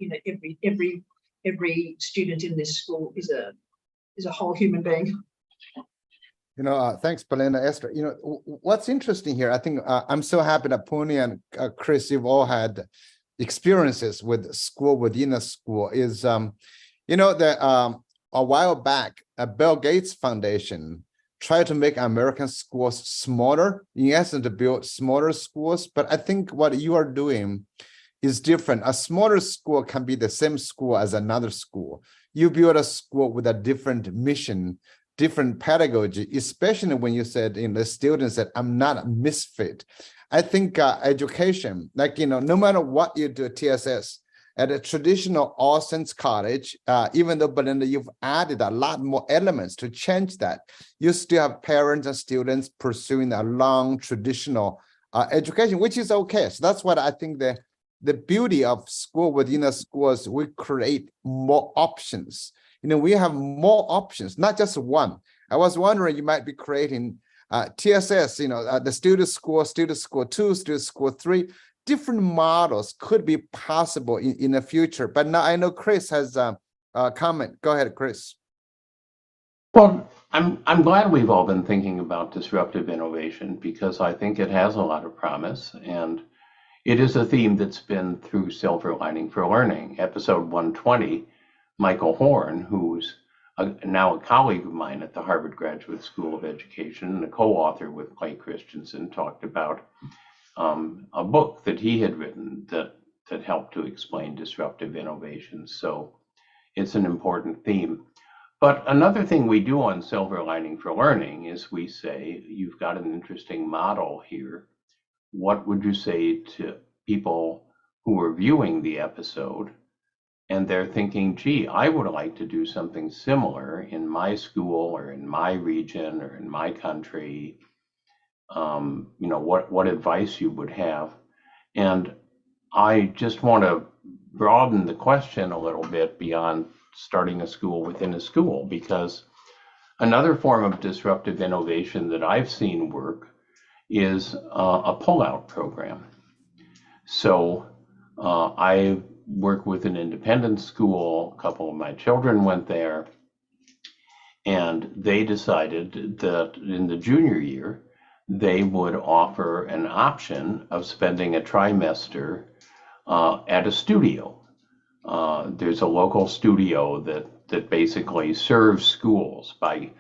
Speaker 2: every student in this school is a whole human being.
Speaker 1: Thanks, Belinda. Esther, what's interesting here, I think I'm so happy that Pony and Chris, you've all had experiences with school within a school, is, a while back, a Bill Gates Foundation tried to make American schools smaller, in essence, to build smaller schools. But I think what you are doing is different. A smaller school can be the same school as another school. You build a school with a different mission, different pedagogy, especially when you said, the students said, I'm not a misfit. I think education, no matter what you do at TSS, at a traditional All Saints College, even though, Belinda, you've added a lot more elements to change that, you still have parents and students pursuing a long traditional education, which is okay. So that's what I think the beauty of school within a school is we create more options. We have more options, not just one. I was wondering, you might be creating TSS, the student school 2, student school 3, different models could be possible in the future. But now I know Chris has a comment. Go ahead, Chris.
Speaker 6: Well, I'm glad we've all been thinking about disruptive innovation, because I think it has a lot of promise, and it is a theme that's been through Silver Lining for Learning. Episode 120, Michael Horn, who's now a colleague of mine at the Harvard Graduate School of Education and a co-author with Clay Christensen, talked about a book that he had written that helped to explain disruptive innovation. So it's an important theme. But another thing we do on Silver Lining for Learning is we say, you've got an interesting model here. What would you say to people who are viewing the episode and they're thinking, gee, I would like to do something similar in my school or in my region or in my country? What advice you would have. And I just want to broaden the question a little bit beyond starting a school within a school, because another form of disruptive innovation that I've seen work is a pull-out program. So I work with an independent school. A couple of my children went there, and they decided that in the junior year, they would offer an option of spending a trimester at a studio. There's a local studio that basically serves schools by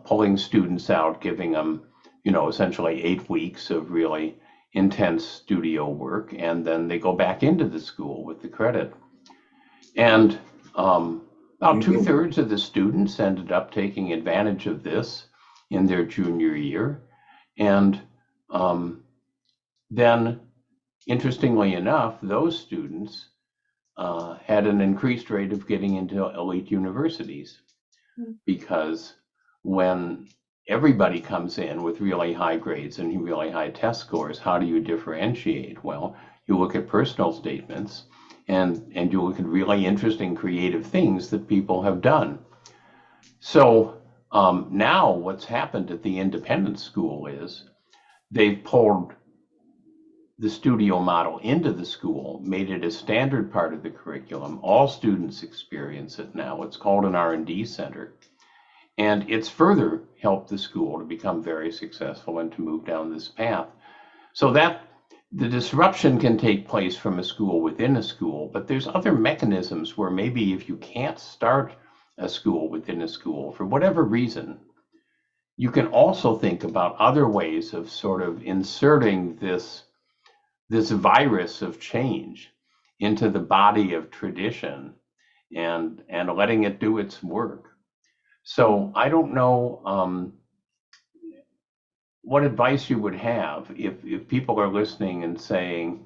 Speaker 6: pulling students out, giving them, essentially 8 weeks of really intense studio work, and then they go back into the school with the credit. And about 2/3 of the students ended up taking advantage of this in their junior year. And then, interestingly enough, those students had an increased rate of getting into elite universities, because when everybody comes in with really high grades and really high test scores, how do you differentiate? Well, you look at personal statements, and you look at really interesting creative things that people have done. So now what's happened at the independent school is they've pulled the studio model into the school, made it a standard part of the curriculum. All students experience it now. It's called an R&D center. And it's further helped the school to become very successful and to move down this path. So that the disruption can take place from a school within a school, but there's other mechanisms where maybe if you can't start a school within a school for whatever reason, you can also think about other ways of sort of inserting this virus of change into the body of tradition and letting it do its work. So I don't know what advice you would have if people are listening and saying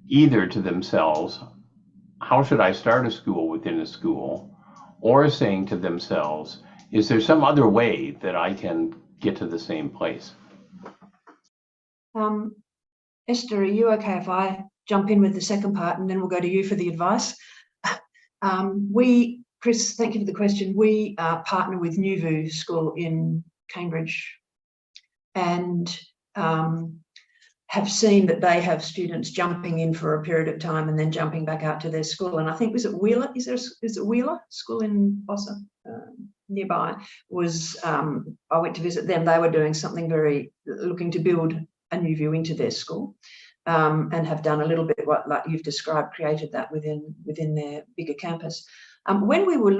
Speaker 6: either to themselves, how should I start a school within a school? Or saying to themselves, is there some other way that I can get to the same place?
Speaker 2: Esther, are you okay if I jump in with the second part and then we'll go to you for the advice? Chris, thank you for the question. We partner with Newvu School in Cambridge, and have seen that they have students jumping in for a period of time and then jumping back out to their school. And I think, was it Wheeler? Is it Wheeler School in Bossa nearby? I went to visit them. They were doing something looking to build a Newvu into their school, and have done a little bit what, like you've described, created that within their bigger campus. When we were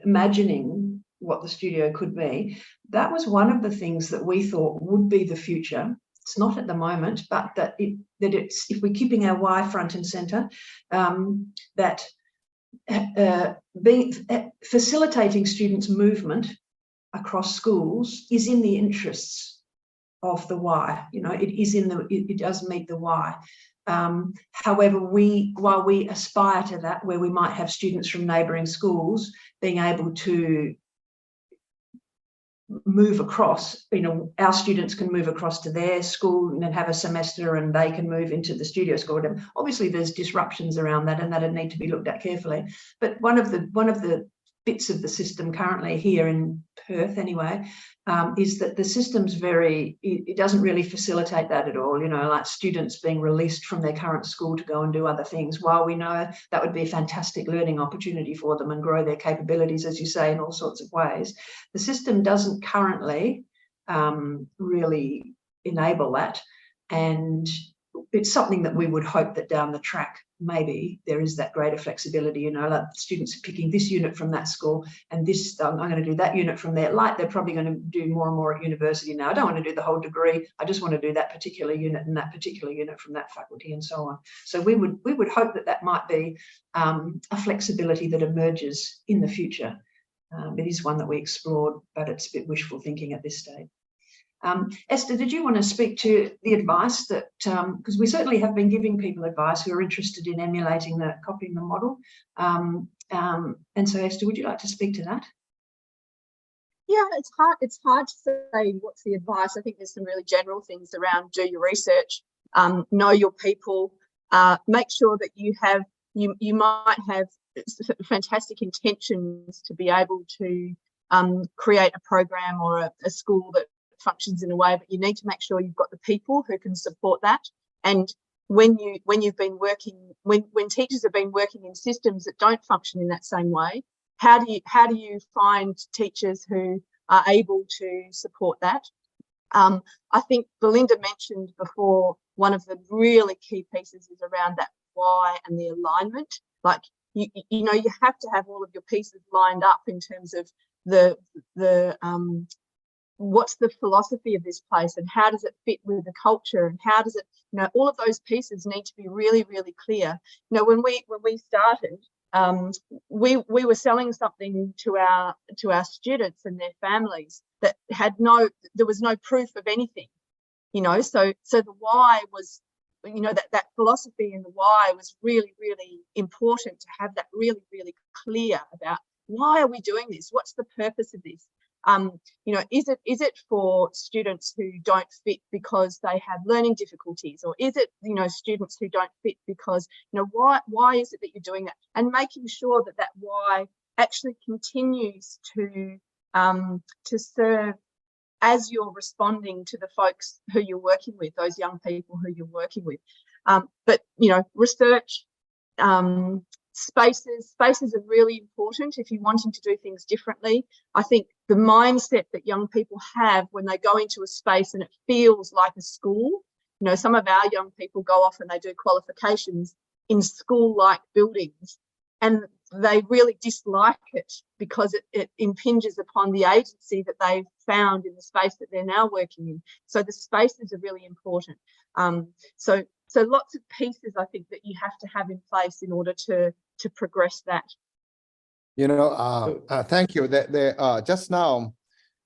Speaker 2: imagining what the studio could be, that was one of the things that we thought would be the future. It's not at the moment, but that it's, if we're keeping our why front and center, that facilitating students' movement across schools is in the interests of the why. It does meet the why. However, while we aspire to that, where we might have students from neighbouring schools being able to move across, our students can move across to their school and then have a semester, and they can move into the studio school. Obviously, there's disruptions around that, and that'd need to be looked at carefully. But one of the bits of the system currently here in Perth anyway, is that the system's it doesn't really facilitate that at all, like students being released from their current school to go and do other things. While we know that would be a fantastic learning opportunity for them and grow their capabilities, as you say, in all sorts of ways, the system doesn't currently really enable that. And it's something that we would hope that down the track, maybe there is that greater flexibility, like students picking this unit from that school and this, I'm going to do that unit from there. Like they're probably going to do more and more at university now. I don't want to do the whole degree. I just want to do that particular unit and that particular unit from that faculty and so on. So we would hope that might be a flexibility that emerges in the future. It is one that we explored, but it's a bit wishful thinking at this stage. Esther, did you want to speak to the advice that, because we certainly have been giving people advice who are interested in copying the model. And so, Esther, would you like to speak to that?
Speaker 3: Yeah, it's hard to say what's the advice. I think there's some really general things around: do your research, know your people, make sure that you have you might have fantastic intentions to be able to create a program or a school that functions in a way, but you need to make sure you've got the people who can support that. And when you've been working, when teachers have been working in systems that don't function in that same way, how do you find teachers who are able to support that? I think Belinda mentioned before, one of the really key pieces is around that why and the alignment. Like, you know, you have to have all of your pieces lined up in terms of the what's the philosophy of this place and how does it fit with the culture, and how does it, you know, all of those pieces need to be really, really clear. You know, when we started, we were selling something to our students and their families that had there was no proof of anything, you know. So the why was, you know, that philosophy and the why was really, really important, to have that really, really clear about why are we doing this? What's the purpose of this? You know, is it for students who don't fit because they have learning difficulties, or is it, you know, students who don't fit because, you know, why is it that you're doing that? And making sure that why actually continues to serve as you're responding to the folks who you're working with, those young people who you're working with. But, you know, research, spaces are really important if you're wanting to do things differently. I think the mindset that young people have when they go into a space and it feels like a school, you know, some of our young people go off and they do qualifications in school-like buildings, and they really dislike it because it impinges upon the agency that they've found in the space that they're now working in. So the spaces are really important. So lots of pieces, I think, that you have to have in place in order to progress that.
Speaker 1: You know, thank you. Just now,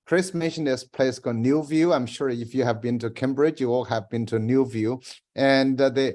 Speaker 1: Chris mentioned this place called New View. I'm sure if you have been to Cambridge, you all have been to New View. And I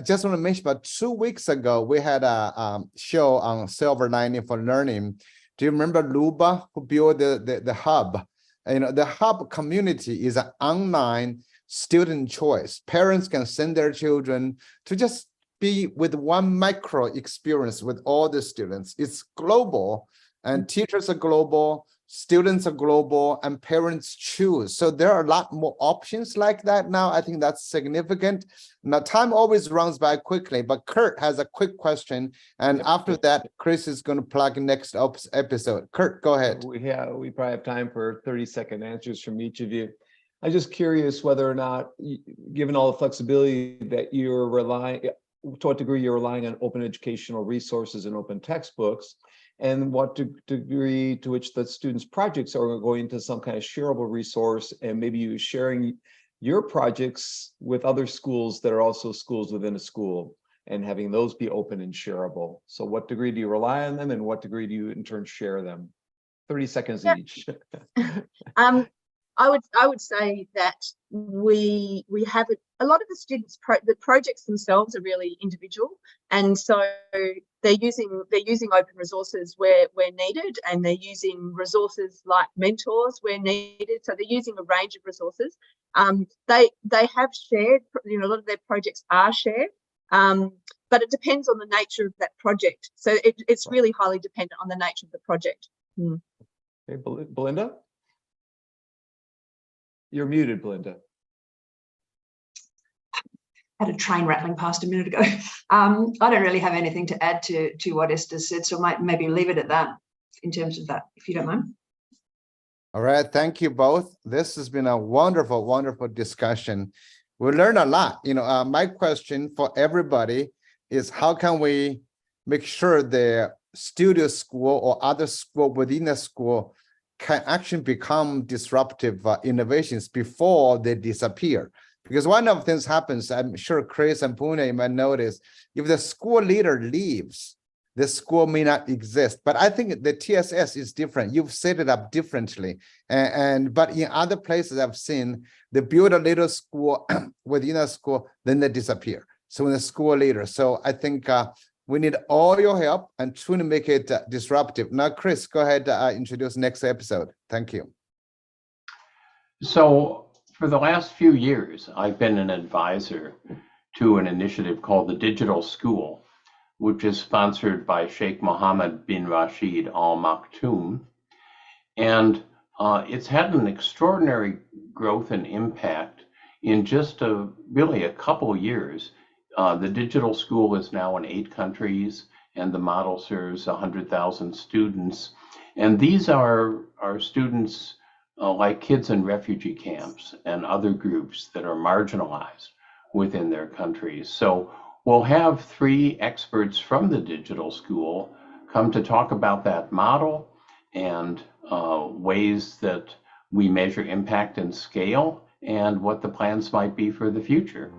Speaker 1: just want to mention, about 2 weeks ago, we had a show on silver lining for learning. Do you remember Luba, who built the hub? You know, the hub community is an online student choice. Parents can send their children to just be with one micro experience with all the students. It's global, and teachers are global, students are global, and parents choose. So there are a lot more options like that now. I think that's significant. Now, time always runs by quickly, but Kurt has a quick question. And after that, Chris is going to plug next episode. Kurt, go ahead.
Speaker 5: We probably have time for 30-second answers from each of you. I'm just curious whether or not, given all the flexibility that you're relying, to what degree you're relying on open educational resources and open textbooks, and what degree to which the students' projects are going to some kind of shareable resource, and maybe you sharing your projects with other schools that are also schools within a school, and having those be open and shareable. So what degree do you rely on them, and what degree do you in turn share them? 30 seconds each.
Speaker 3: I would say that we have a lot of the students, the projects themselves are really individual, and so they're using open resources where needed, and they're using resources like mentors where needed. So they're using a range of resources. They have shared, you know, a lot of their projects are shared, but it depends on the nature of that project. So it's really highly dependent on the nature of the project.
Speaker 5: Okay, Belinda? You're muted, Belinda.
Speaker 2: Had a train rattling past a minute ago. I don't really have anything to add to what Esther said, so maybe leave it at that in terms of that, if you don't mind.
Speaker 1: All right, thank you both. This has been a wonderful, wonderful discussion. We learned a lot. You know, my question for everybody is, how can we make sure the studio school or other school within the school can actually become disruptive innovations before they disappear? Because one of the things happens, I'm sure Chris and Pune might notice, if the school leader leaves, the school may not exist. But I think the TSS is different. You've set it up differently. But in other places I've seen, they build a little school within a school, then they disappear. So when the school leader, so I think we need all your help and truly make it disruptive. Now, Chris, go ahead, introduce next episode. Thank you.
Speaker 6: So for the last few years, I've been an advisor to an initiative called the Digital School, which is sponsored by Sheikh Mohammed bin Rashid Al Maktoum. And it's had an extraordinary growth and impact in just really a couple years. The digital school is now in 8 countries, and the model serves 100,000 students. And these are students like kids in refugee camps and other groups that are marginalized within their countries. So we'll have 3 experts from the digital school come to talk about that model and ways that we measure impact and scale and what the plans might be for the future.